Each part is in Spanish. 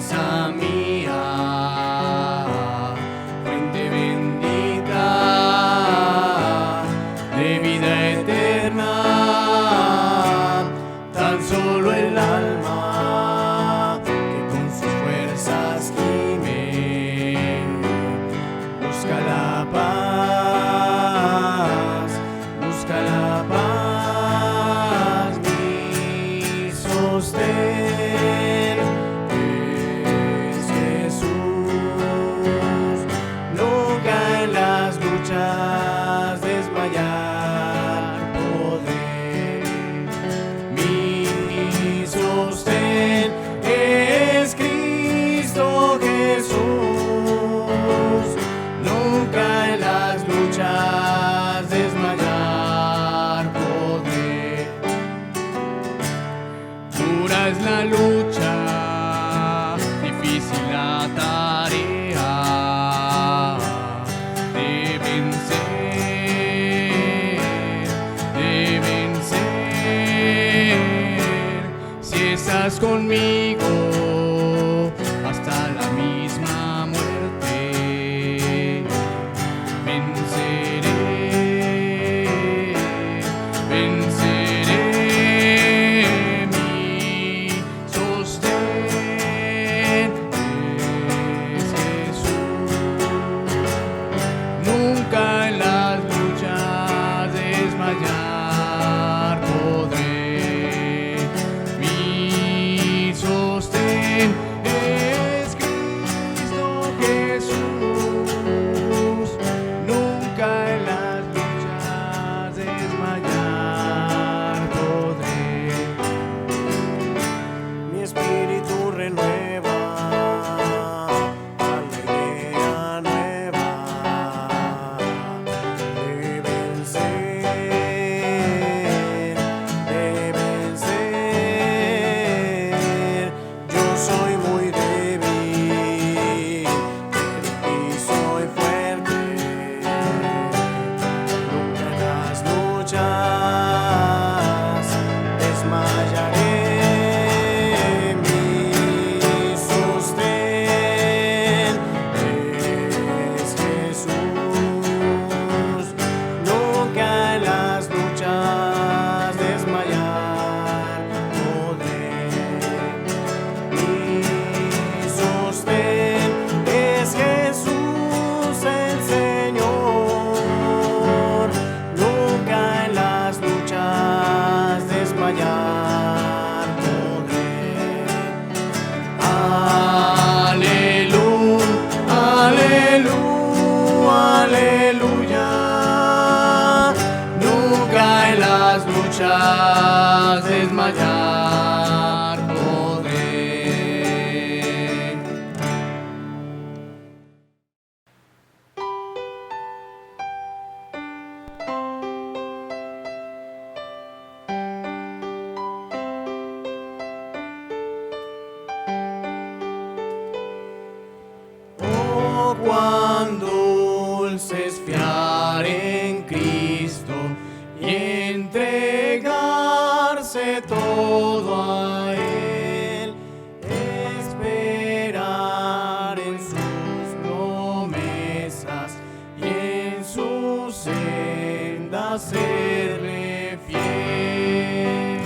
fuerza mía, fuente bendita de vida eterna, tan solo el alma que con sus fuerzas gime, busca la paz, busca la paz, mi sostén es Jesús. Nunca en las luchas desmayar podré, mi sostén es Cristo Jesús. Nunca en las luchas desmayar podré. Dura es la lucha, difícil la tarea de vencer. Si estás conmigo hasta la misma muerte, venceré, venceré. Mi sostén es Jesús. Nunca en las luchas desmayar podré. Mi sostén es Cristo Jesús. Nunca en las luchas desmayar podré. Mi espíritu renueva la idea nueva de vencer, de vencer. Yo soy muy débil, pero y soy fuerte. Nunca en las luchas desmayaré. Mi sostén es Jesús. Nunca en las luchas desmayar podré. Mi sostén es Jesús el Señor. Nunca en las luchas desmayar podré. Aleluya, aleluya, aleluya. Nunca en las luchas desmayar podré. Oh, cuán dulce es fiar en Cristo y entregarse todo a Él, esperar en sus promesas y en sus sendas serle fiel.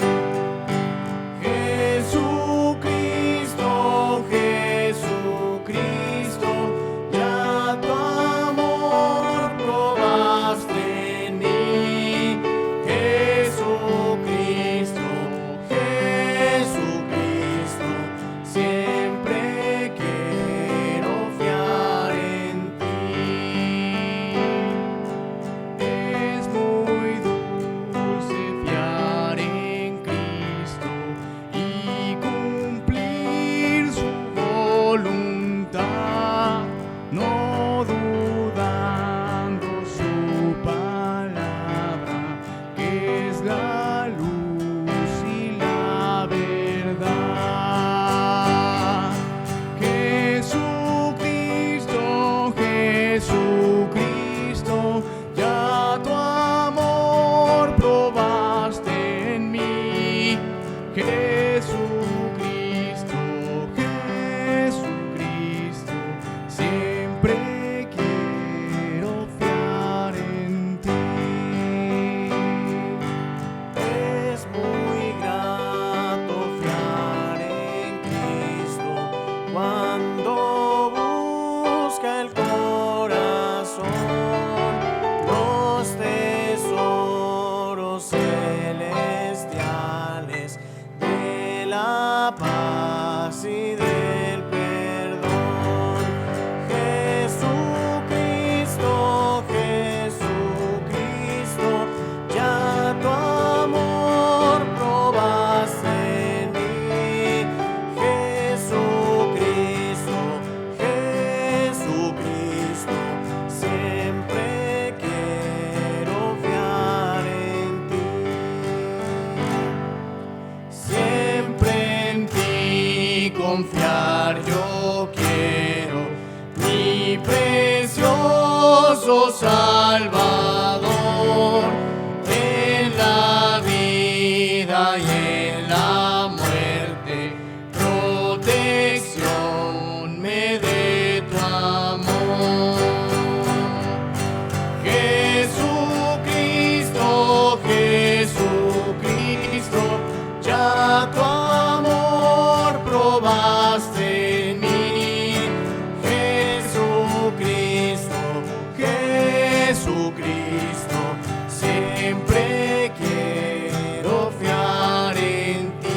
Jesucristo, Jesucristo, ya tu amor probaste en mí. Jesucristo, Jesucristo, siempre quiero fiar en ti. Es muy glorioso Salvador, en la vida y en la muerte, protección me dé tu amor. Jesucristo, Jesucristo, ya tu amor probaste en mí. Jesucristo, Jesucristo, siempre quiero fiar en ti.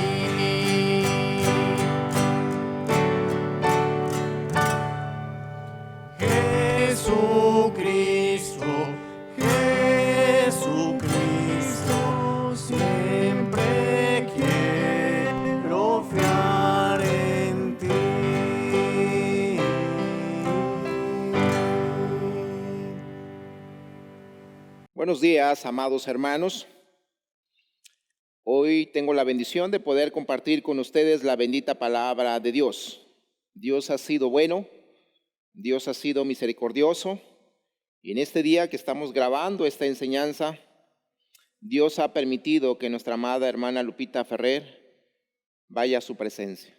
Jesucristo, Jesucristo, siempre quiero fiar en ti. Buenos días, amados hermanos. Hoy tengo la bendición de poder compartir con ustedes la bendita palabra de Dios. Dios ha sido bueno, Dios ha sido misericordioso, y en este día que estamos grabando esta enseñanza, Dios ha permitido que nuestra amada hermana Lupita Ferrer vaya a su presencia.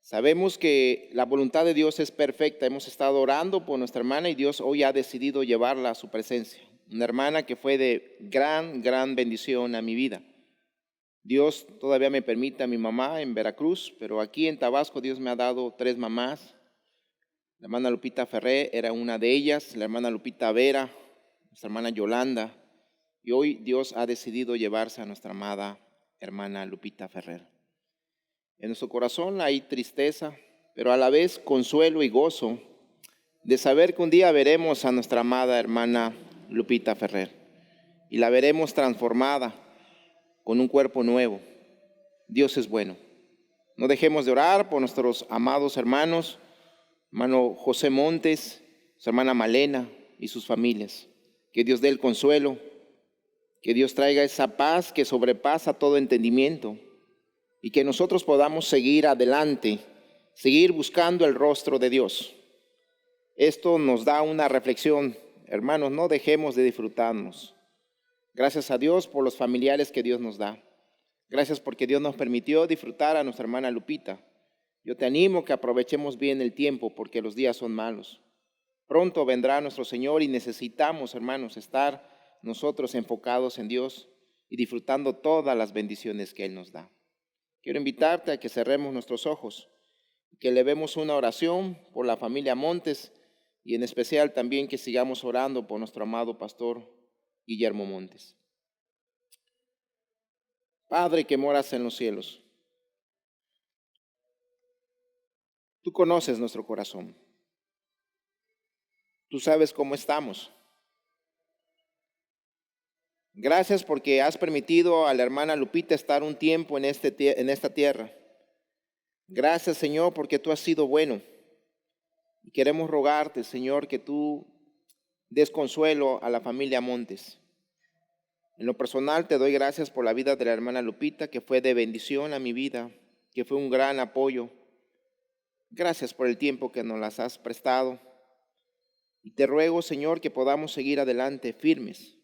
Sabemos que la voluntad de Dios es perfecta. Hemos estado orando por nuestra hermana y Dios hoy ha decidido llevarla a su presencia. Una hermana que fue de gran bendición a mi vida. Dios todavía me permite a mi mamá en Veracruz, pero aquí en Tabasco Dios me ha dado 3 mamás. La hermana Lupita Ferrer era una de ellas, la hermana Lupita Vera, nuestra hermana Yolanda, y hoy Dios ha decidido llevarse a nuestra amada hermana Lupita Ferrer. En nuestro corazón hay tristeza, pero a la vez consuelo y gozo de saber que un día veremos a nuestra amada hermana Lupita Ferrer y la veremos transformada con un cuerpo nuevo. Dios es bueno. No dejemos de orar por nuestros amados hermanos, hermano José Montes, su hermana Malena y sus familias. Que Dios dé el consuelo, que Dios traiga esa paz que sobrepasa todo entendimiento y que nosotros podamos seguir adelante, seguir buscando el rostro de Dios. Esto nos da una reflexión. Hermanos, no dejemos de disfrutarnos. Gracias a Dios por los familiares que Dios nos da. Gracias porque Dios nos permitió disfrutar a nuestra hermana Lupita. Yo te animo que aprovechemos bien el tiempo porque los días son malos. Pronto vendrá nuestro Señor y necesitamos, hermanos, estar nosotros enfocados en Dios y disfrutando todas las bendiciones que Él nos da. Quiero invitarte a que cerremos nuestros ojos, que elevemos una oración por la familia Montes y en especial también que sigamos orando por nuestro amado pastor Guillermo Montes. Padre que moras en los cielos, tú conoces nuestro corazón. Tú sabes cómo estamos. Gracias porque has permitido a la hermana Lupita estar un tiempo en esta tierra. Gracias, Señor, porque tú has sido bueno. Y queremos rogarte, Señor, que tú des consuelo a la familia Montes. En lo personal te doy gracias por la vida de la hermana Lupita, que fue de bendición a mi vida, que fue un gran apoyo. Gracias por el tiempo que nos las has prestado. Y te ruego, Señor, que podamos seguir adelante firmes,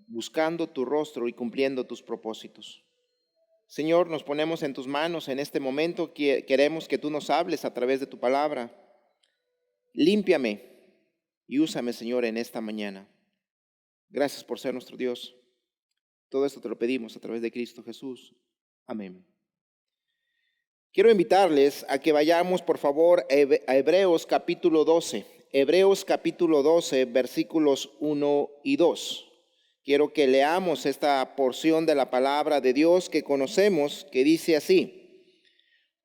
buscando tu rostro y cumpliendo tus propósitos. Señor, nos ponemos en tus manos en este momento. Queremos que tú nos hables a través de tu palabra. Límpiame y úsame, Señor, en esta mañana. Gracias por ser nuestro Dios. Todo esto te lo pedimos a través de Cristo Jesús. Amén. Quiero invitarles a que vayamos, por favor, a Hebreos capítulo 12. Hebreos capítulo 12, versículos 1 y 2. Quiero que leamos esta porción de la palabra de Dios que conocemos, que dice así: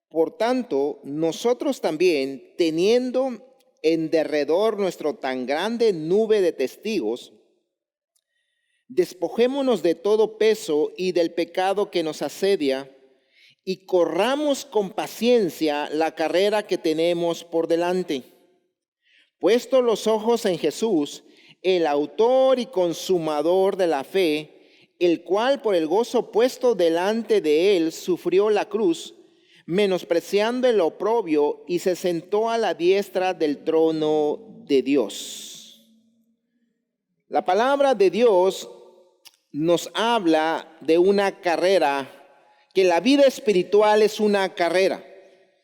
Por tanto, nosotros también, teniendo en derredor nuestro tan grande nube de testigos, despojémonos de todo peso y del pecado que nos asedia, y corramos con paciencia la carrera que tenemos por delante. Puesto los ojos en Jesús, el autor y consumador de la fe, el cual por el gozo puesto delante de él sufrió la cruz, menospreciando el oprobio, y se sentó a la diestra del trono de Dios. La palabra de Dios nos habla de una carrera, que la vida espiritual es una carrera.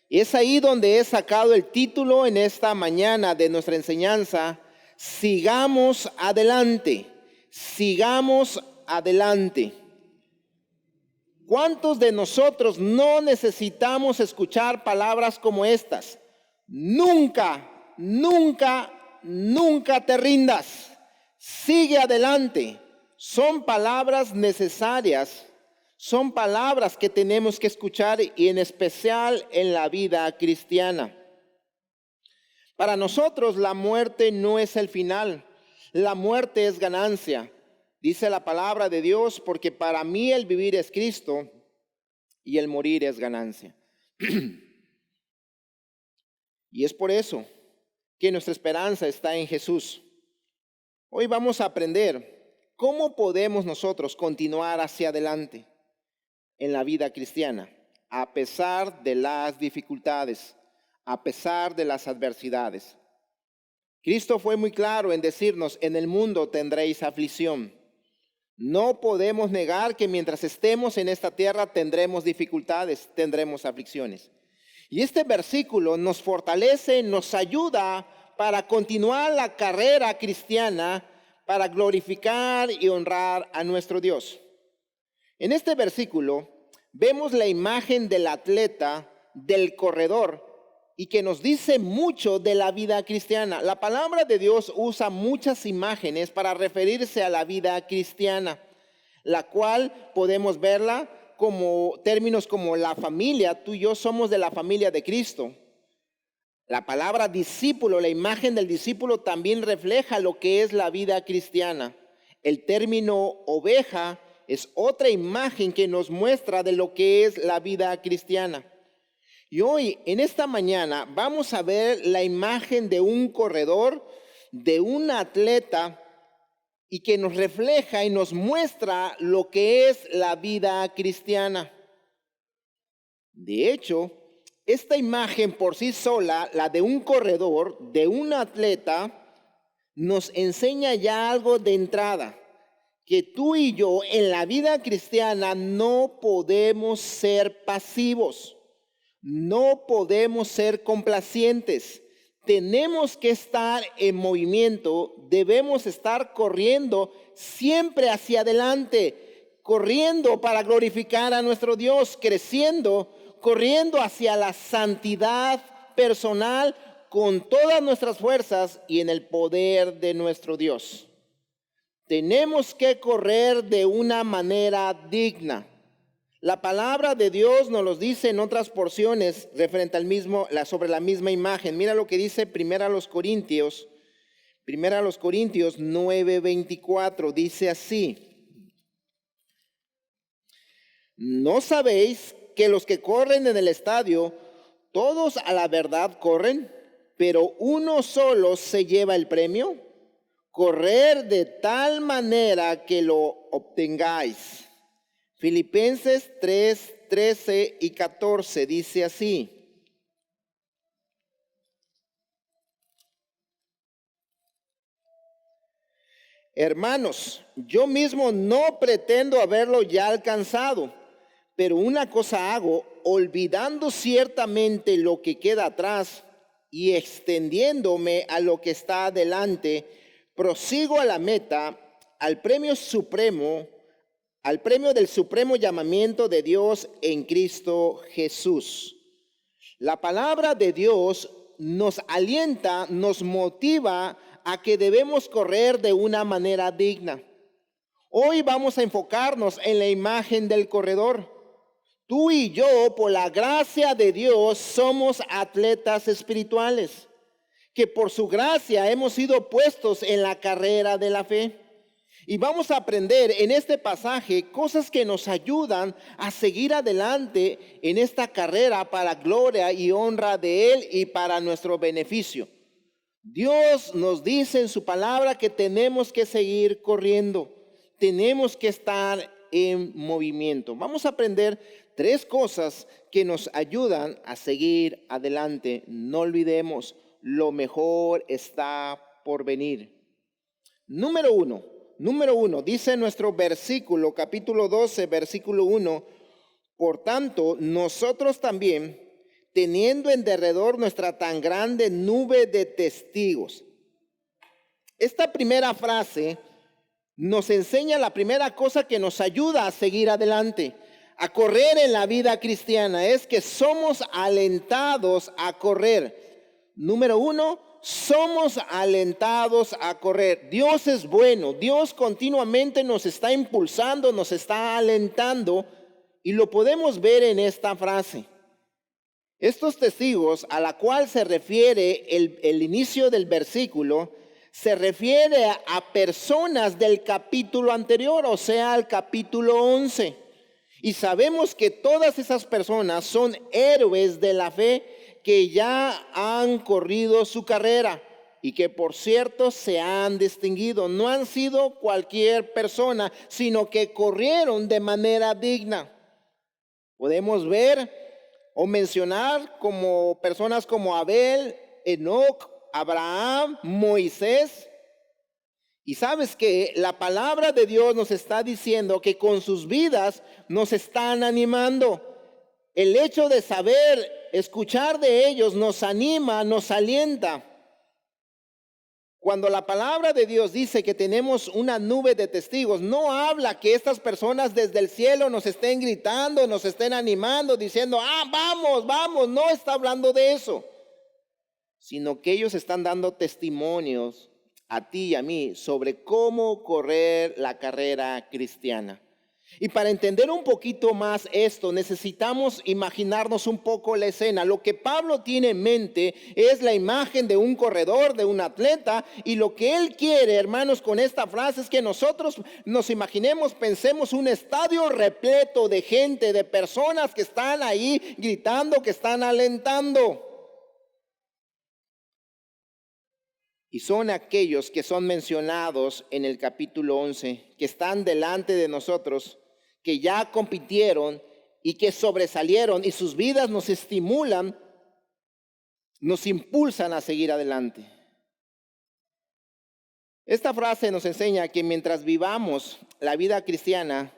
Y es ahí donde he sacado el título en esta mañana de nuestra enseñanza: sigamos adelante, sigamos adelante. ¿Cuántos de nosotros no necesitamos escuchar palabras como estas? Nunca, nunca, nunca te rindas. Sigue adelante. Son palabras necesarias, son palabras que tenemos que escuchar, y en especial en la vida cristiana. Para nosotros la muerte no es el final, la muerte es ganancia. Dice la palabra de Dios: porque para mí el vivir es Cristo y el morir es ganancia. Y es por eso que nuestra esperanza está en Jesús. Hoy vamos a aprender cómo podemos nosotros continuar hacia adelante en la vida cristiana, a pesar de las dificultades, a pesar de las adversidades. Cristo fue muy claro en decirnos: en el mundo tendréis aflicción. No podemos negar que mientras estemos en esta tierra tendremos dificultades, tendremos aflicciones. Y este versículo nos fortalece, nos ayuda para continuar la carrera cristiana, para glorificar y honrar a nuestro Dios. En este versículo vemos la imagen del atleta, del corredor, y que nos dice mucho de la vida cristiana. La palabra de Dios usa muchas imágenes para referirse a la vida cristiana, la cual podemos verla como términos como la familia. Tú y yo somos de la familia de Cristo. La palabra discípulo, la imagen del discípulo, también refleja lo que es la vida cristiana. El término oveja es otra imagen que nos muestra de lo que es la vida cristiana. Y hoy, en esta mañana, vamos a ver la imagen de un corredor, de un atleta, y que nos refleja y nos muestra lo que es la vida cristiana. De hecho, esta imagen por sí sola, la de un corredor, de un atleta, nos enseña ya algo de entrada: que tú y yo en la vida cristiana no podemos ser pasivos, no podemos ser complacientes. Tenemos que estar en movimiento, debemos estar corriendo siempre hacia adelante, corriendo para glorificar a nuestro Dios, creciendo, corriendo hacia la santidad personal con todas nuestras fuerzas y en el poder de nuestro Dios. Tenemos que correr de una manera digna. La palabra de Dios nos lo dice en otras porciones referente al mismo, sobre la misma imagen. Mira lo que dice Primera a los Corintios 9:24, dice así: ¿no sabéis que los que corren en el estadio, todos a la verdad corren, pero uno solo se lleva el premio? Correr de tal manera que lo obtengáis. Filipenses 3:13 y 14 dice así: hermanos, yo mismo no pretendo haberlo ya alcanzado, pero una cosa hago, olvidando ciertamente lo que queda atrás y extendiéndome a lo que está adelante, prosigo a la meta, al premio del supremo llamamiento de Dios en Cristo Jesús. La palabra de Dios nos alienta, nos motiva a que debemos correr de una manera digna. Hoy vamos a enfocarnos en la imagen del corredor. Tú y yo, por la gracia de Dios, somos atletas espirituales, que por su gracia hemos sido puestos en la carrera de la fe. Y vamos a aprender en este pasaje cosas que nos ayudan a seguir adelante en esta carrera para gloria y honra de Él y para nuestro beneficio. Dios nos dice en su palabra que tenemos que seguir corriendo, tenemos que estar en movimiento. Vamos a aprender 3 cosas que nos ayudan a seguir adelante. No olvidemos, lo mejor está por venir. Número uno, dice nuestro versículo, capítulo 12, versículo 1, por tanto, nosotros también, teniendo en derredor nuestra tan grande nube de testigos. Esta primera frase nos enseña la primera cosa que nos ayuda a seguir adelante, a correr en la vida cristiana, es que somos alentados a correr. Número uno, somos alentados a correr. Dios es bueno, Dios continuamente nos está impulsando, nos está alentando, y lo podemos ver en esta frase. Estos testigos a la cual se refiere el inicio del versículo, se refiere a personas del capítulo anterior, o sea, al capítulo 11. Y sabemos que todas esas personas son héroes de la fe que ya han corrido su carrera y que por cierto se han distinguido. No han sido cualquier persona, sino que corrieron de manera digna. Podemos ver o mencionar como personas como Abel, Enoc, Abraham, Moisés. Y sabes que la palabra de Dios nos está diciendo que con sus vidas nos están animando. El hecho de saber, escuchar de ellos nos anima, nos alienta. Cuando la palabra de Dios dice que tenemos una nube de testigos, no habla que estas personas desde el cielo nos estén gritando, nos estén animando, diciendo, vamos, vamos. No está hablando de eso, sino que ellos están dando testimonios a ti y a mí sobre cómo correr la carrera cristiana. Y para entender un poquito más esto, necesitamos imaginarnos un poco la escena. Lo que Pablo tiene en mente es la imagen de un corredor, de un atleta, y lo que él quiere, hermanos, con esta frase es que nosotros nos imaginemos, pensemos un estadio repleto de gente, de personas que están ahí gritando, que están alentando. Y son aquellos que son mencionados en el capítulo 11, que están delante de nosotros, que ya compitieron y que sobresalieron, y sus vidas nos estimulan, nos impulsan a seguir adelante. Esta frase nos enseña que mientras vivamos la vida cristiana,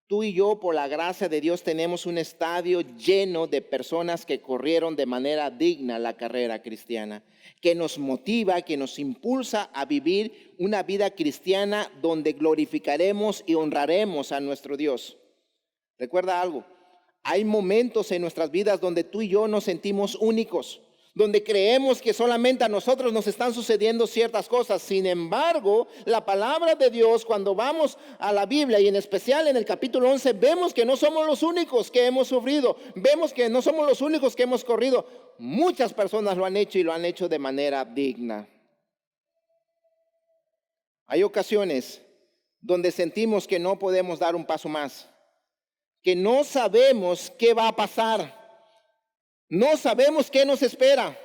tú y yo, por la gracia de Dios, tenemos un estadio lleno de personas que corrieron de manera digna la carrera cristiana, que nos motiva, que nos impulsa a vivir una vida cristiana donde glorificaremos y honraremos a nuestro Dios. Recuerda algo, hay momentos en nuestras vidas donde tú y yo nos sentimos únicos, donde creemos que solamente a nosotros nos están sucediendo ciertas cosas. Sin embargo, la palabra de Dios, cuando vamos a la Biblia y en especial en el capítulo 11, vemos que no somos los únicos que hemos sufrido, vemos que no somos los únicos que hemos corrido. Muchas personas lo han hecho y lo han hecho de manera digna. Hay ocasiones donde sentimos que no podemos dar un paso más, que no sabemos qué va a pasar. No sabemos qué nos espera,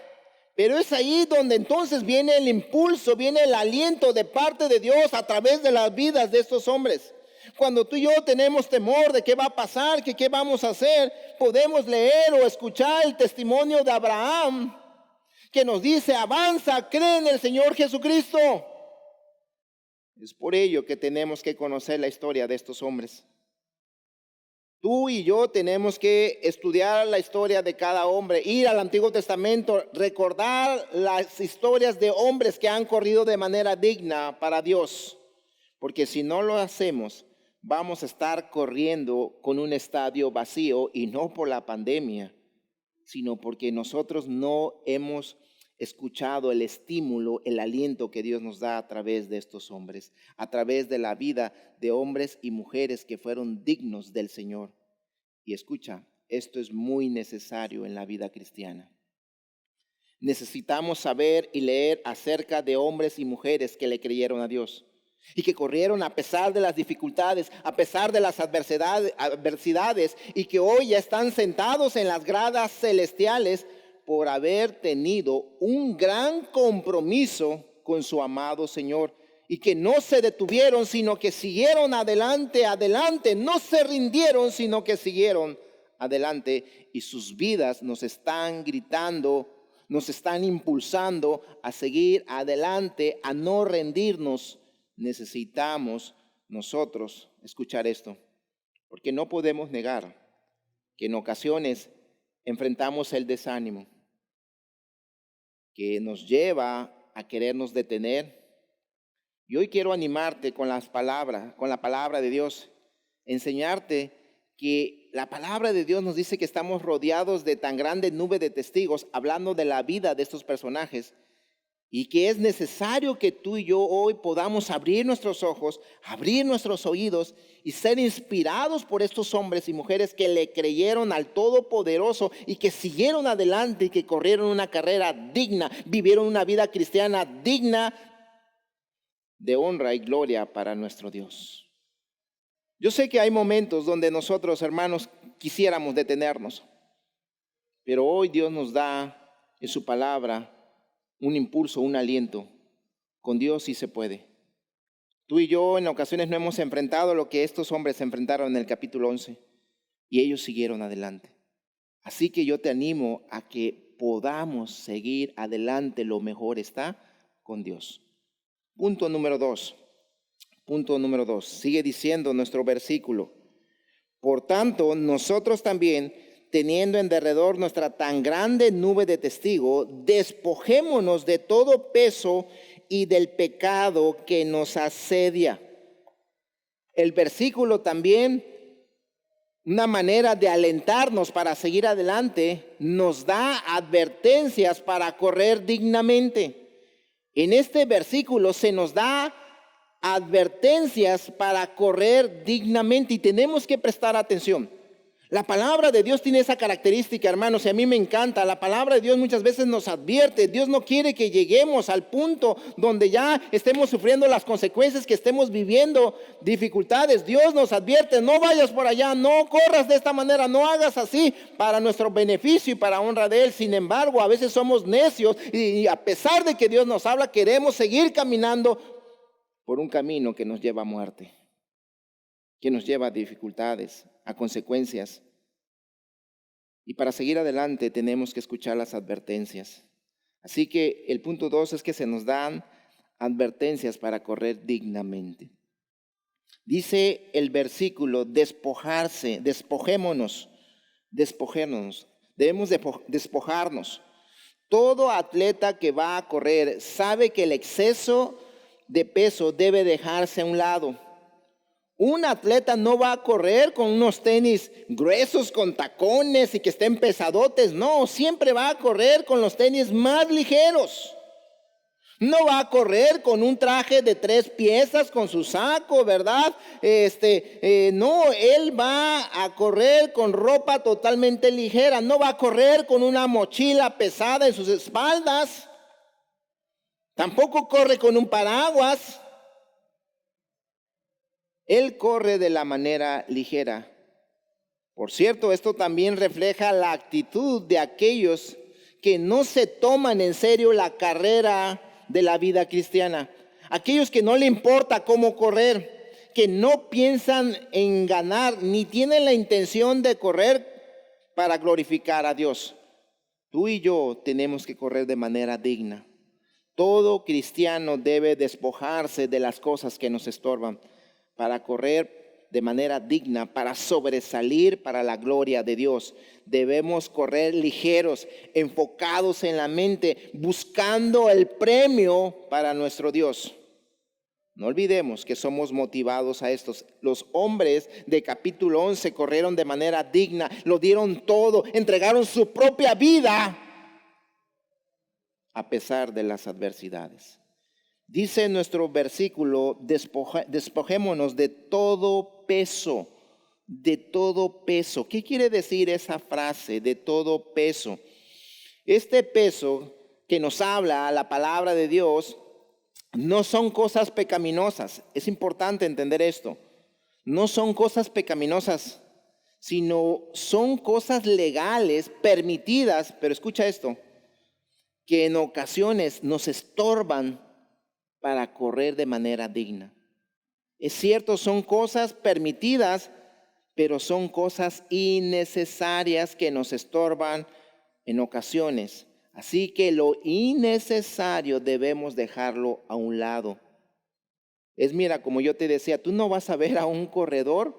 pero es ahí donde entonces viene el impulso, viene el aliento de parte de Dios a través de las vidas de estos hombres. Cuando tú y yo tenemos temor de qué va a pasar, que qué vamos a hacer, podemos leer o escuchar el testimonio de Abraham, que nos dice, avanza, cree en el Señor Jesucristo. Es por ello que tenemos que conocer la historia de estos hombres. Tú y yo tenemos que estudiar la historia de cada hombre, ir al Antiguo Testamento, recordar las historias de hombres que han corrido de manera digna para Dios. Porque si no lo hacemos, vamos a estar corriendo con un estadio vacío, y no por la pandemia, sino porque nosotros no hemos escuchado el estímulo, el aliento que Dios nos da a través de estos hombres, a través de la vida de hombres y mujeres que fueron dignos del Señor. Y escucha, esto es muy necesario en la vida cristiana. Necesitamos saber y leer acerca de hombres y mujeres que le creyeron a Dios y que corrieron a pesar de las dificultades, a pesar de las adversidades, y que hoy ya están sentados en las gradas celestiales por haber tenido un gran compromiso con su amado Señor, y que no se detuvieron, sino que siguieron adelante, no se rindieron, sino que siguieron adelante, y sus vidas nos están gritando, nos están impulsando a seguir adelante, a no rendirnos, necesitamos nosotros escuchar esto, porque no podemos negar que en ocasiones enfrentamos el desánimo que nos lleva a querernos detener. Y hoy quiero animarte con la palabra de Dios, enseñarte que la palabra de Dios nos dice que estamos rodeados de tan grande nube de testigos, hablando de la vida de estos personajes, y que es necesario que tú y yo hoy podamos abrir nuestros ojos, abrir nuestros oídos y ser inspirados por estos hombres y mujeres que le creyeron al Todopoderoso y que siguieron adelante y que corrieron una carrera digna, vivieron una vida cristiana digna de honra y gloria para nuestro Dios. Yo sé que hay momentos donde nosotros, hermanos, quisiéramos detenernos, pero hoy Dios nos da en su palabra un impulso, un aliento. Con Dios sí se puede. Tú y yo en ocasiones no hemos enfrentado lo que estos hombres se enfrentaron en el capítulo 11 y ellos siguieron adelante. Así que yo te animo a que podamos seguir adelante. Lo mejor está con Dios. Punto número 2. Sigue diciendo nuestro versículo. Por tanto, nosotros también, teniendo en derredor nuestra tan grande nube de testigos, despojémonos de todo peso y del pecado que nos asedia. El versículo también, una manera de alentarnos para seguir adelante, nos da advertencias para correr dignamente. En este versículo se nos da advertencias para correr dignamente y tenemos que prestar atención. La palabra de Dios tiene esa característica, hermanos, y a mí me encanta. La palabra de Dios muchas veces nos advierte. Dios no quiere que lleguemos al punto donde ya estemos sufriendo las consecuencias, que estemos viviendo dificultades. Dios nos advierte: no vayas por allá, no corras de esta manera, no hagas así, para nuestro beneficio y para honra de Él. Sin embargo, a veces somos necios y a pesar de que Dios nos habla, queremos seguir caminando por un camino que nos lleva a muerte, que nos lleva a dificultades, a consecuencias. Y para seguir adelante tenemos que escuchar las advertencias. Así que el punto 2 es que se nos dan advertencias para correr dignamente. Dice el versículo: despojarse, despojémonos. Debemos despojarnos. Todo atleta que va a correr sabe que el exceso de peso debe dejarse a un lado. Un atleta no va a correr con unos tenis gruesos, con tacones y que estén pesadotes. No, siempre va a correr con los tenis más ligeros. No va a correr con un traje de 3 piezas, con su saco, ¿verdad? No, él va a correr con ropa totalmente ligera. No va a correr con una mochila pesada en sus espaldas. Tampoco corre con un paraguas. Él corre de la manera ligera. Por cierto, esto también refleja la actitud de aquellos que no se toman en serio la carrera de la vida cristiana. Aquellos que no le importa cómo correr, que no piensan en ganar, ni tienen la intención de correr para glorificar a Dios. Tú y yo tenemos que correr de manera digna. Todo cristiano debe despojarse de las cosas que nos estorban para correr de manera digna, para sobresalir para la gloria de Dios. Debemos correr ligeros, enfocados en la mente, buscando el premio para nuestro Dios. No olvidemos que somos motivados a estos. Los hombres de capítulo 11 corrieron de manera digna, lo dieron todo, entregaron su propia vida a pesar de las adversidades. Dice nuestro versículo: despojémonos de todo peso, de todo peso. ¿Qué quiere decir esa frase, de todo peso? Este peso que nos habla la palabra de Dios no son cosas pecaminosas. Es importante entender esto. No son cosas pecaminosas, sino son cosas legales, permitidas, pero escucha esto, que en ocasiones nos estorban para correr de manera digna. Es cierto, son cosas permitidas, pero son cosas innecesarias que nos estorban en ocasiones. Así que lo innecesario debemos dejarlo a un lado. Mira, como yo te decía, tú no vas a ver a un corredor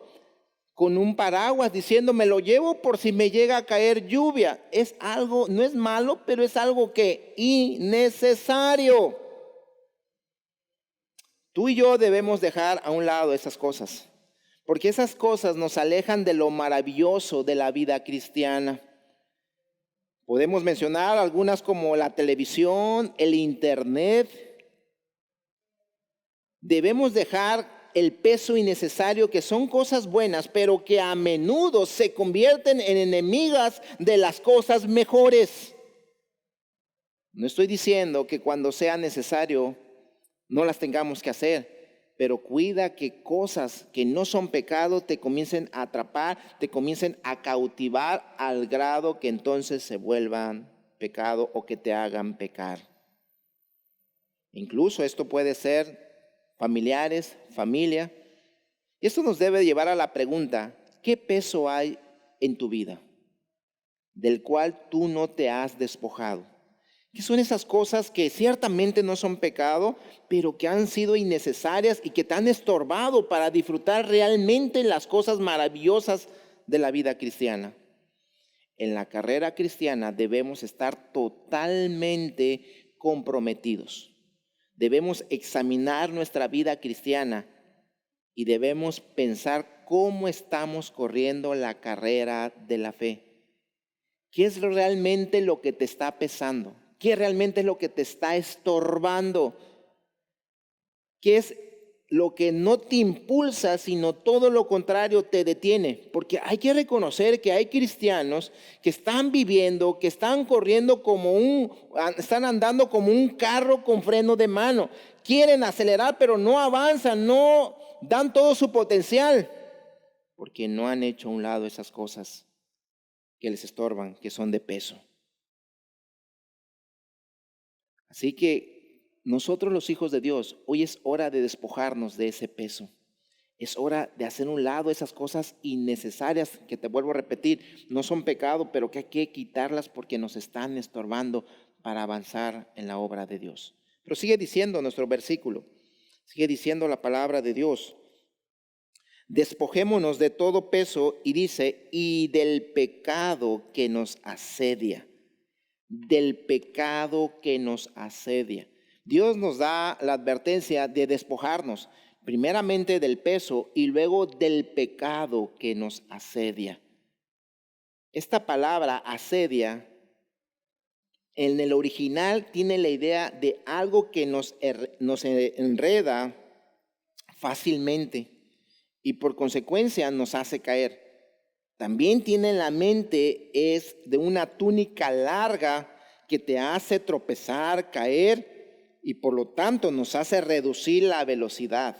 con un paraguas diciendo, me lo llevo por si me llega a caer lluvia. Es algo, no es malo, pero es algo que innecesario. Tú y yo debemos dejar a un lado esas cosas, porque esas cosas nos alejan de lo maravilloso de la vida cristiana. Podemos mencionar algunas como la televisión, el internet. Debemos dejar el peso innecesario, que son cosas buenas, pero que a menudo se convierten en enemigas de las cosas mejores. No estoy diciendo que cuando sea necesario no las tengamos que hacer, pero cuida que cosas que no son pecado te comiencen a atrapar, te comiencen a cautivar al grado que entonces se vuelvan pecado o que te hagan pecar. Incluso esto puede ser familiares, familia. Y esto nos debe llevar a la pregunta, ¿qué peso hay en tu vida del cual tú no te has despojado? ¿Qué son esas cosas que ciertamente no son pecado, pero que han sido innecesarias y que te han estorbado para disfrutar realmente las cosas maravillosas de la vida cristiana? En la carrera cristiana debemos estar totalmente comprometidos. Debemos examinar nuestra vida cristiana y debemos pensar cómo estamos corriendo la carrera de la fe. ¿Qué es realmente lo que te está pesando? ¿Qué realmente es lo que te está estorbando? ¿Qué es lo que no te impulsa, sino todo lo contrario te detiene? Porque hay que reconocer que hay cristianos que están viviendo, que están corriendo están andando como un carro con freno de mano. Quieren acelerar, pero no avanzan, no dan todo su potencial, porque no han hecho a un lado esas cosas que les estorban, que son de peso. Así que nosotros los hijos de Dios, hoy es hora de despojarnos de ese peso. Es hora de hacer a un lado esas cosas innecesarias que, te vuelvo a repetir, no son pecado, pero que hay que quitarlas porque nos están estorbando para avanzar en la obra de Dios. Pero sigue diciendo nuestro versículo, sigue diciendo la palabra de Dios. Despojémonos de todo peso y dice, y del pecado que nos asedia. Del pecado que nos asedia. Dios nos da la advertencia de despojarnos, primeramente del peso y luego del pecado que nos asedia. Esta palabra asedia en el original tiene la idea de algo que nos enreda fácilmente y por consecuencia nos hace caer. También tiene en la mente es de una túnica larga que te hace tropezar, caer y por lo tanto nos hace reducir la velocidad.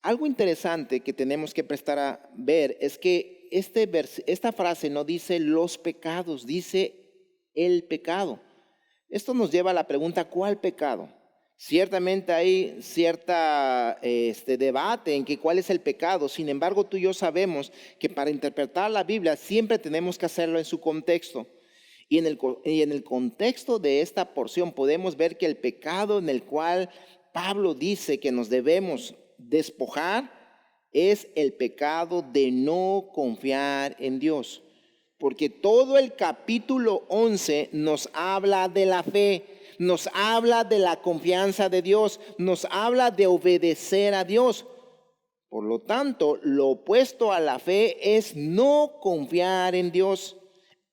Algo interesante que tenemos que prestar a ver es que esta frase no dice los pecados, dice el pecado. Esto nos lleva a la pregunta, ¿cuál pecado? Ciertamente hay cierta debate en que cuál es el pecado. Sin embargo, tú y yo sabemos que para interpretar la Biblia siempre tenemos que hacerlo en su contexto. Y en el contexto de esta porción podemos ver que el pecado en el cual Pablo dice que nos debemos despojar es el pecado de no confiar en Dios. Porque todo el capítulo 11 nos habla de la fe. Nos habla de la confianza de Dios, nos habla de obedecer a Dios. Por lo tanto, lo opuesto a la fe es no confiar en Dios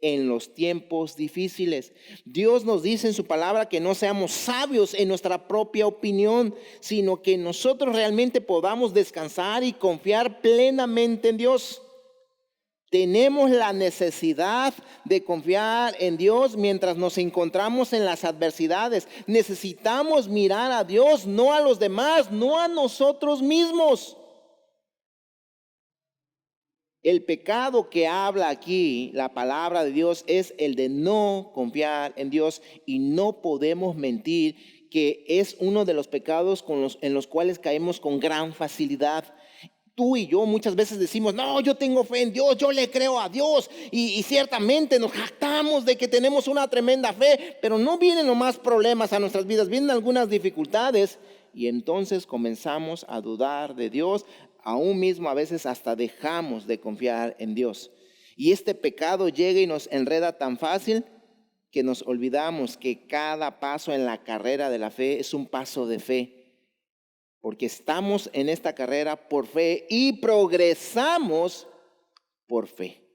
en los tiempos difíciles. Dios nos dice en su palabra que no seamos sabios en nuestra propia opinión, sino que nosotros realmente podamos descansar y confiar plenamente en Dios. Tenemos la necesidad de confiar en Dios mientras nos encontramos en las adversidades. Necesitamos mirar a Dios, no a los demás, no a nosotros mismos. El pecado que habla aquí la palabra de Dios es el de no confiar en Dios y no podemos mentir que es uno de los pecados en los cuales caemos con gran facilidad. Tú y yo muchas veces decimos, no, yo tengo fe en Dios, yo le creo a Dios. Y ciertamente nos jactamos de que tenemos una tremenda fe, pero no vienen nomás problemas a nuestras vidas, vienen algunas dificultades. Y entonces comenzamos a dudar de Dios, aún mismo a veces hasta dejamos de confiar en Dios. Y este pecado llega y nos enreda tan fácil que nos olvidamos que cada paso en la carrera de la fe es un paso de fe. Porque estamos en esta carrera por fe y progresamos por fe.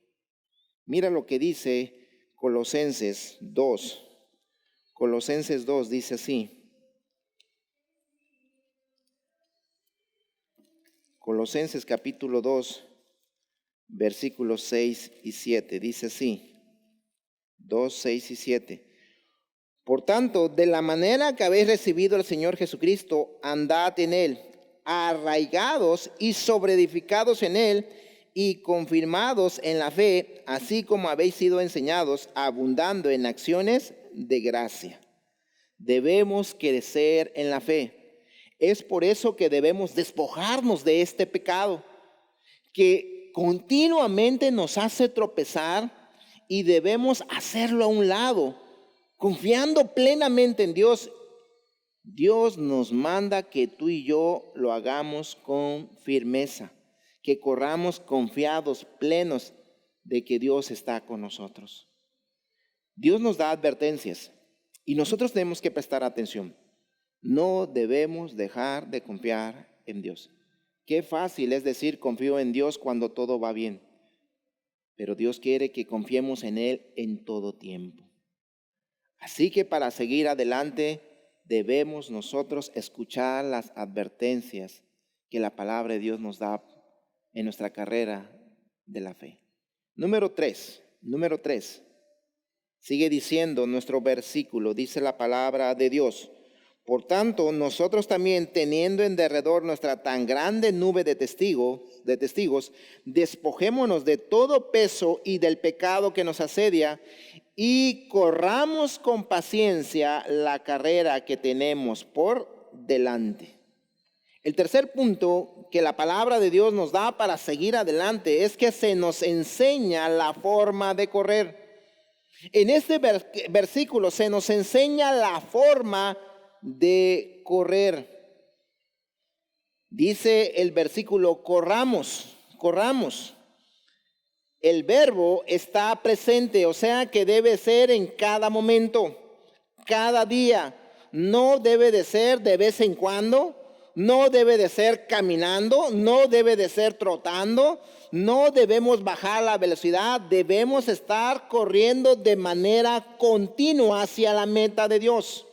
Mira lo que dice Colosenses 2. Colosenses 2 dice así. Colosenses capítulo 2, versículos 6 y 7. Dice así. 2, 6 y 7. Por tanto, de la manera que habéis recibido al Señor Jesucristo, andad en Él, arraigados y sobreedificados en Él y confirmados en la fe, así como habéis sido enseñados, abundando en acciones de gracia. Debemos crecer en la fe. Es por eso que debemos despojarnos de este pecado, que continuamente nos hace tropezar y debemos hacerlo a un lado. Confiando plenamente en Dios, Dios nos manda que tú y yo lo hagamos con firmeza, que corramos confiados, plenos de que Dios está con nosotros. Dios nos da advertencias y nosotros tenemos que prestar atención. No debemos dejar de confiar en Dios. Qué fácil es decir confío en Dios cuando todo va bien, pero Dios quiere que confiemos en Él en todo tiempo. Así que para seguir adelante debemos nosotros escuchar las advertencias que la palabra de Dios nos da en nuestra carrera de la fe. Número 3. Sigue diciendo nuestro versículo, dice la palabra de Dios. Por tanto, nosotros también, teniendo en derredor nuestra tan grande nube de testigos, despojémonos de todo peso y del pecado que nos asedia y corramos con paciencia la carrera que tenemos por delante. El tercer punto que la palabra de Dios nos da para seguir adelante es que se nos enseña la forma de correr. En este versículo se nos enseña la forma de correr. Dice el versículo, corramos. El verbo está presente, o sea que debe ser en cada momento, cada día. No debe de ser de vez en cuando, no debe de ser caminando, no debe de ser trotando, no debemos bajar la velocidad, debemos estar corriendo de manera continua hacia la meta de Dios.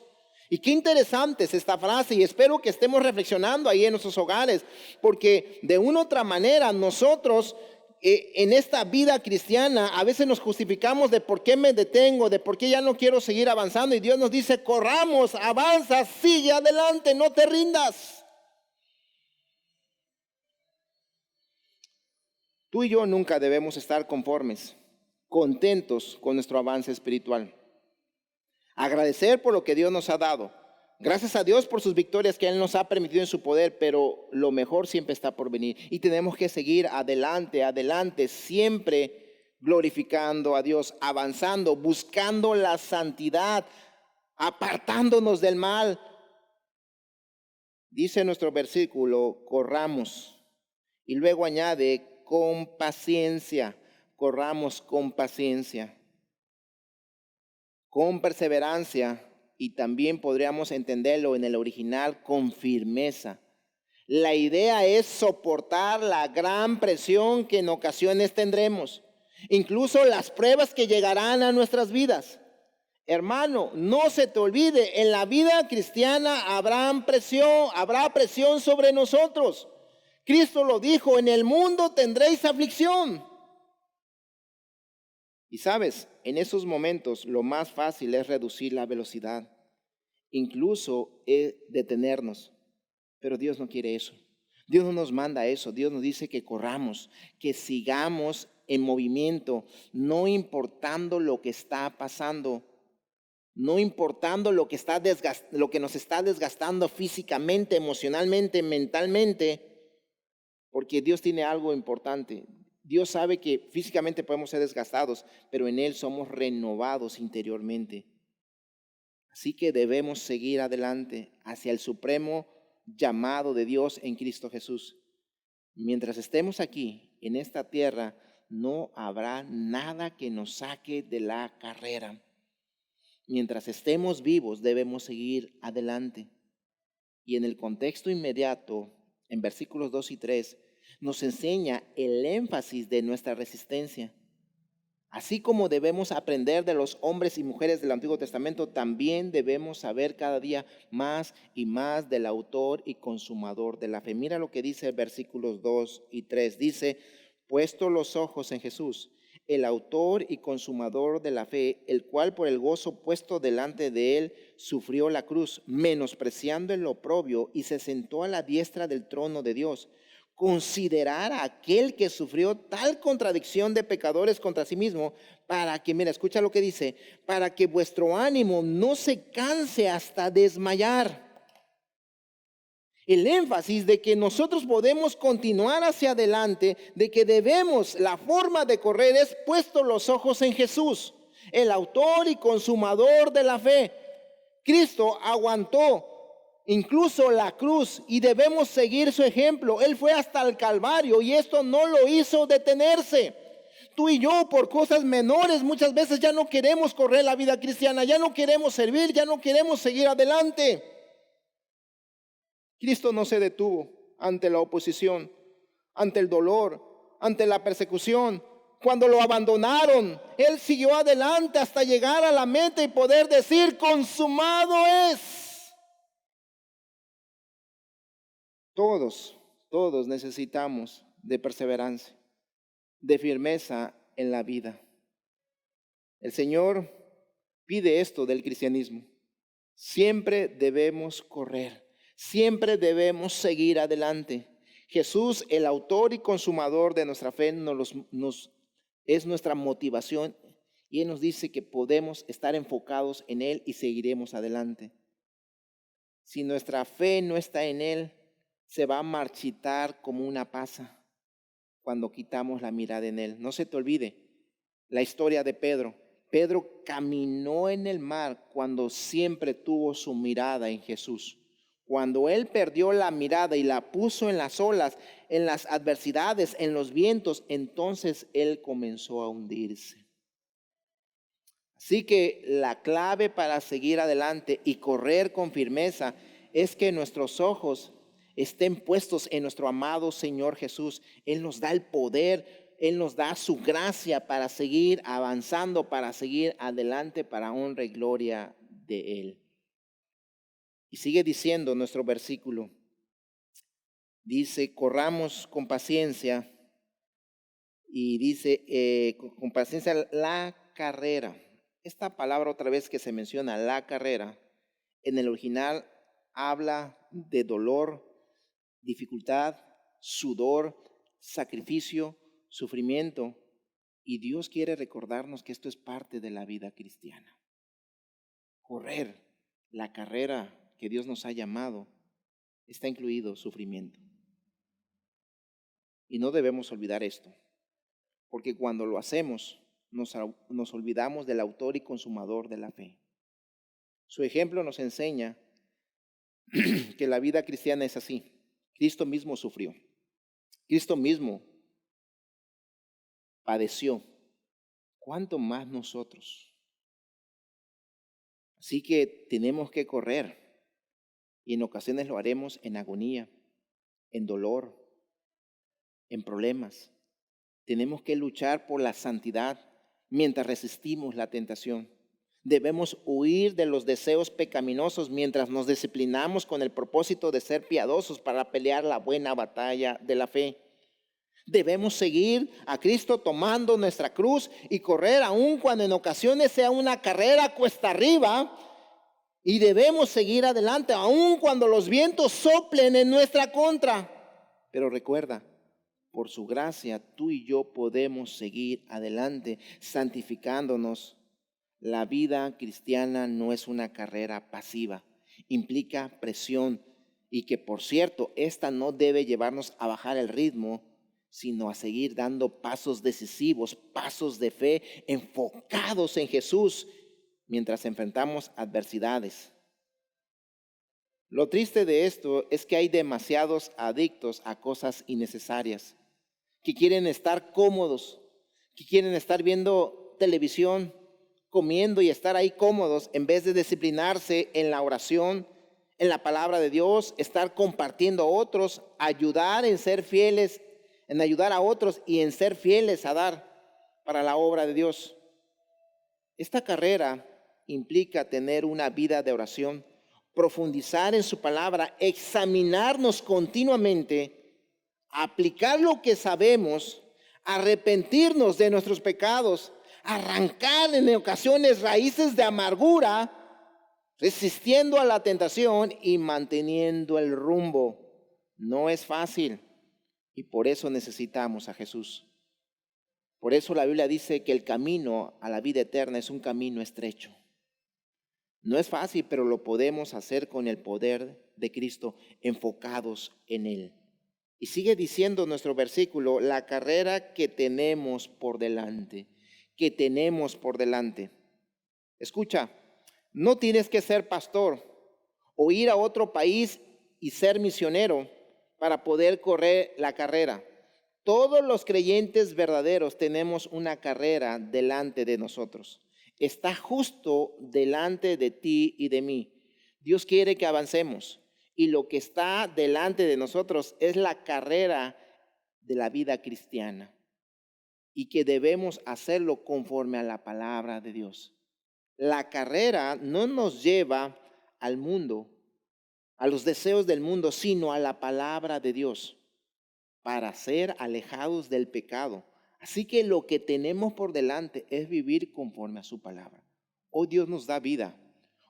Y qué interesante es esta frase, y espero que estemos reflexionando ahí en nuestros hogares, porque de una u otra manera nosotros en esta vida cristiana a veces nos justificamos de por qué me detengo, de por qué ya no quiero seguir avanzando, y Dios nos dice, corramos, avanza, sigue adelante, no te rindas. Tú y yo nunca debemos estar conformes, contentos con nuestro avance espiritual. Agradecer por lo que Dios nos ha dado. Gracias a Dios por sus victorias que Él nos ha permitido en su poder, pero lo mejor siempre está por venir. Y tenemos que seguir adelante, siempre glorificando a Dios, avanzando, buscando la santidad, apartándonos del mal. Dice nuestro versículo, corramos. Y luego añade, con paciencia, corramos con paciencia. Con perseverancia, y también podríamos entenderlo en el original, con firmeza. La idea es soportar la gran presión que en ocasiones tendremos, incluso las pruebas que llegarán a nuestras vidas. Hermano, no se te olvide, en la vida cristiana habrá presión sobre nosotros. Cristo lo dijo, en el mundo tendréis aflicción. Y sabes, en esos momentos lo más fácil es reducir la velocidad, incluso detenernos. Pero Dios no quiere eso. Dios no nos manda eso. Dios nos dice que corramos, que sigamos en movimiento, no importando lo que está pasando, no importando lo que nos está desgastando físicamente, emocionalmente, mentalmente. porque Dios tiene algo importante. Dios sabe que físicamente podemos ser desgastados, pero en Él somos renovados interiormente. Así que debemos seguir adelante hacia el supremo llamado de Dios en Cristo Jesús. Mientras estemos aquí, en esta tierra, no habrá nada que nos saque de la carrera. Mientras estemos vivos, debemos seguir adelante. Y en el contexto inmediato, en versículos 2 y 3, nos enseña el énfasis de nuestra resistencia. Así como debemos aprender de los hombres y mujeres del Antiguo Testamento, también debemos saber cada día más y más del autor y consumador de la fe. Mira lo que dice versículos 2 y 3. Dice, puesto los ojos en Jesús, el autor y consumador de la fe, el cual por el gozo puesto delante de él sufrió la cruz, menospreciando el oprobio, y se sentó a la diestra del trono de Dios. Considerar a aquel que sufrió tal contradicción de pecadores contra sí mismo, para que, mira, escucha lo que dice, para que vuestro ánimo no se canse hasta desmayar. El énfasis de que nosotros podemos continuar hacia adelante, de que debemos, la forma de correr es puesto los ojos en Jesús, el autor y consumador de la fe. Cristo aguantó incluso la cruz y debemos seguir su ejemplo. Él fue hasta el Calvario y esto no lo hizo detenerse. Tú y yo por cosas menores muchas veces ya no queremos correr la vida cristiana, ya no queremos servir, ya no queremos seguir adelante. Cristo no se detuvo ante la oposición, ante el dolor, ante la persecución. Cuando lo abandonaron, Él siguió adelante hasta llegar a la meta y poder decir, consumado es. Todos necesitamos de perseverancia, de firmeza en la vida. El Señor pide esto del cristianismo. Siempre debemos correr, siempre debemos seguir adelante. Jesús, el autor y consumador de nuestra fe, es nuestra motivación y Él nos dice que podemos estar enfocados en Él y seguiremos adelante. Si nuestra fe no está en Él, se va a marchitar como una pasa cuando quitamos la mirada en Él. No se te olvide la historia de Pedro. Pedro caminó en el mar cuando siempre tuvo su mirada en Jesús. Cuando él perdió la mirada y la puso en las olas, en las adversidades, en los vientos, entonces él comenzó a hundirse. Así que la clave para seguir adelante y correr con firmeza es que nuestros ojos estén puestos en nuestro amado Señor Jesús. Él nos da el poder, Él nos da su gracia para seguir avanzando, para seguir adelante, para honra y gloria de Él. Y sigue diciendo nuestro versículo, dice, corramos con paciencia, y dice, con paciencia la carrera. Esta palabra otra vez que se menciona, la carrera, en el original habla de dolor, dificultad, sudor, sacrificio, sufrimiento. Y Dios quiere recordarnos que esto es parte de la vida cristiana. Correr la carrera que Dios nos ha llamado está incluido sufrimiento. Y no debemos olvidar esto, porque cuando lo hacemos nos olvidamos del autor y consumador de la fe. Su ejemplo nos enseña que la vida cristiana es así. Cristo mismo sufrió. Cristo mismo padeció. ¿Cuánto más nosotros? Así que tenemos que correr. Y en ocasiones lo haremos en agonía, en dolor, en problemas. Tenemos que luchar por la santidad mientras resistimos la tentación. Debemos huir de los deseos pecaminosos mientras nos disciplinamos con el propósito de ser piadosos para pelear la buena batalla de la fe. Debemos seguir a Cristo tomando nuestra cruz y correr aun cuando en ocasiones sea una carrera cuesta arriba. Y debemos seguir adelante aun cuando los vientos soplen en nuestra contra. Pero recuerda, por su gracia tú y yo podemos seguir adelante santificándonos. La vida cristiana no es una carrera pasiva, implica presión, Y que, por cierto, esta no debe llevarnos a bajar el ritmo, sino a seguir dando pasos decisivos, pasos de fe, enfocados en Jesús, mientras enfrentamos adversidades. Lo triste de esto es que hay demasiados adictos a cosas innecesarias, que quieren estar cómodos, que quieren estar viendo televisión, comiendo y estar ahí cómodos, en vez de disciplinarse en la oración, en la palabra de Dios, estar compartiendo a otros, ayudar en ser fieles, en ayudar a otros y en ser fieles a dar para la obra de Dios. Esta carrera implica tener una vida de oración, profundizar en su palabra, examinarnos continuamente, aplicar lo que sabemos, arrepentirnos de nuestros pecados, arrancar en ocasiones raíces de amargura, resistiendo a la tentación y manteniendo el rumbo. No es fácil y por eso necesitamos a Jesús. Por eso la Biblia dice que el camino a la vida eterna es un camino estrecho. No es fácil, pero lo podemos hacer con el poder de Cristo, enfocados en Él. Y sigue diciendo nuestro versículo, la carrera que tenemos por delante, que tenemos por delante. Escucha, no tienes que ser pastor o ir a otro país y ser misionero para poder correr la carrera. Todos los creyentes verdaderos tenemos una carrera delante de nosotros. Está justo delante de ti y de mí. Dios quiere que avancemos y lo que está delante de nosotros es la carrera de la vida cristiana y que debemos hacerlo conforme a la palabra de Dios. La carrera no nos lleva al mundo, a los deseos del mundo, sino a la palabra de Dios, para ser alejados del pecado. Así que lo que tenemos por delante es vivir conforme a su palabra. Hoy Dios nos da vida,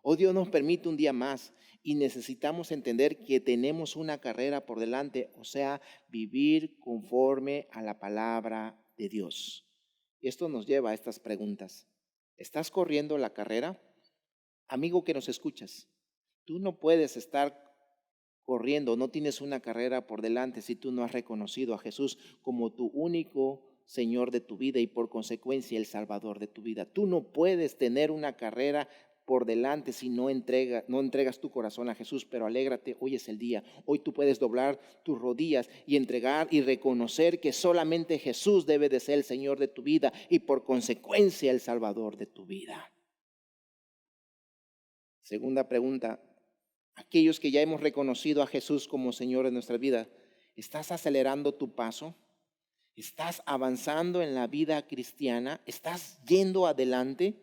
hoy Dios nos permite un día más y necesitamos entender que tenemos una carrera por delante, o sea, vivir conforme a la palabra de Dios. Esto nos lleva a estas preguntas. ¿Estás corriendo la carrera? Amigo que nos escuchas, tú no puedes estar corriendo, no tienes una carrera por delante si tú no has reconocido a Jesús como tu único Señor de tu vida y por consecuencia el Salvador de tu vida. Tú no puedes tener una carrera por delante si no entregas tu corazón a Jesús, pero alégrate, hoy es el día. Hoy tú puedes doblar tus rodillas y entregar y reconocer que solamente Jesús debe de ser el Señor de tu vida y por consecuencia el Salvador de tu vida. Segunda pregunta, aquellos que ya hemos reconocido a Jesús como Señor de nuestra vida, ¿estás acelerando tu paso? ¿Estás avanzando en la vida cristiana? ¿Estás yendo adelante?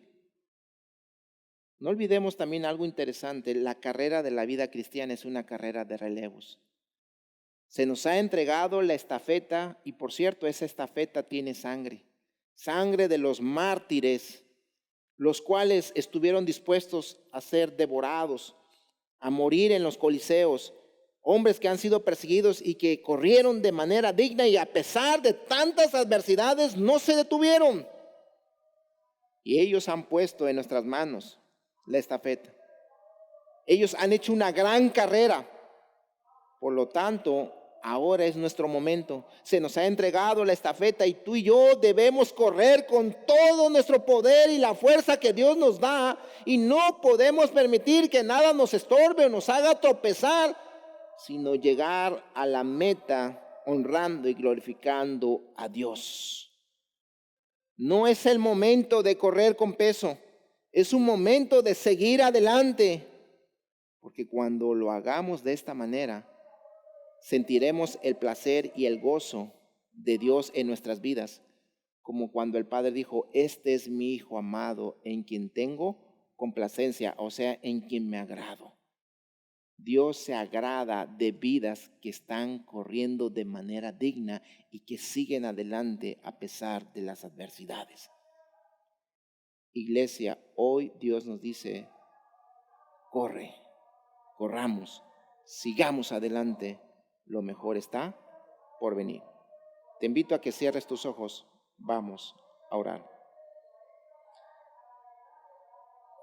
No olvidemos también algo interesante, la carrera de la vida cristiana es una carrera de relevos. Se nos ha entregado la estafeta y por cierto, esa estafeta tiene sangre, sangre de los mártires, los cuales estuvieron dispuestos a ser devorados, a morir en los coliseos, hombres que han sido perseguidos y que corrieron de manera digna y a pesar de tantas adversidades no se detuvieron. Y ellos han puesto en nuestras manos la estafeta. Ellos han hecho una gran carrera. Por lo tanto, ahora es nuestro momento. Se nos ha entregado la estafeta y tú y yo debemos correr con todo nuestro poder y la fuerza que Dios nos da. Y no podemos permitir que nada nos estorbe o nos haga tropezar, sino llegar a la meta honrando y glorificando a Dios. No es el momento de correr con peso. Es un momento de seguir adelante. Porque cuando lo hagamos de esta manera, sentiremos el placer y el gozo de Dios en nuestras vidas, como cuando el Padre dijo, este es mi Hijo amado en quien tengo complacencia, o sea, en quien me agrado. Dios se agrada de vidas que están corriendo de manera digna y que siguen adelante a pesar de las adversidades. Iglesia, hoy Dios nos dice, corramos, sigamos adelante. Lo mejor está por venir. Te invito a que cierres tus ojos. Vamos a orar.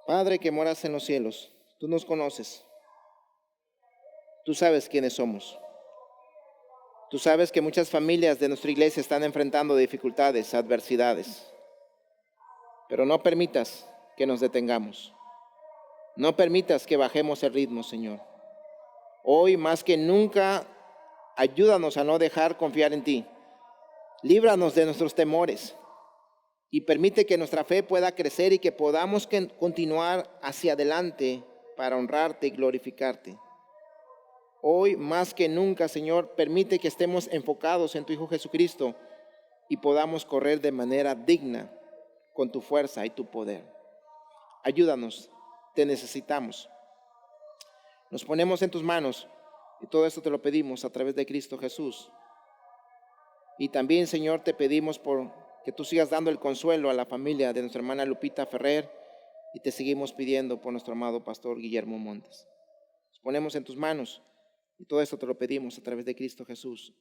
Padre que moras en los cielos, tú nos conoces. Tú sabes quiénes somos. Tú sabes que muchas familias de nuestra iglesia están enfrentando dificultades, adversidades. Pero no permitas que nos detengamos. No permitas que bajemos el ritmo, Señor. Hoy más que nunca, ayúdanos a no dejar confiar en ti. Líbranos de nuestros temores y permite que nuestra fe pueda crecer y que podamos continuar hacia adelante para honrarte y glorificarte. Hoy más que nunca, Señor, permite que estemos enfocados en tu Hijo Jesucristo y podamos correr de manera digna con tu fuerza y tu poder. Ayúdanos, te necesitamos. Nos ponemos en tus manos y todo esto te lo pedimos a través de Cristo Jesús. Y también, Señor, te pedimos por que tú sigas dando el consuelo a la familia de nuestra hermana Lupita Ferrer y te seguimos pidiendo por nuestro amado pastor Guillermo Montes. Nos ponemos en tus manos y todo esto te lo pedimos a través de Cristo Jesús.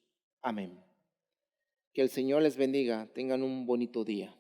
Amén. Que el Señor les bendiga. Tengan un bonito día.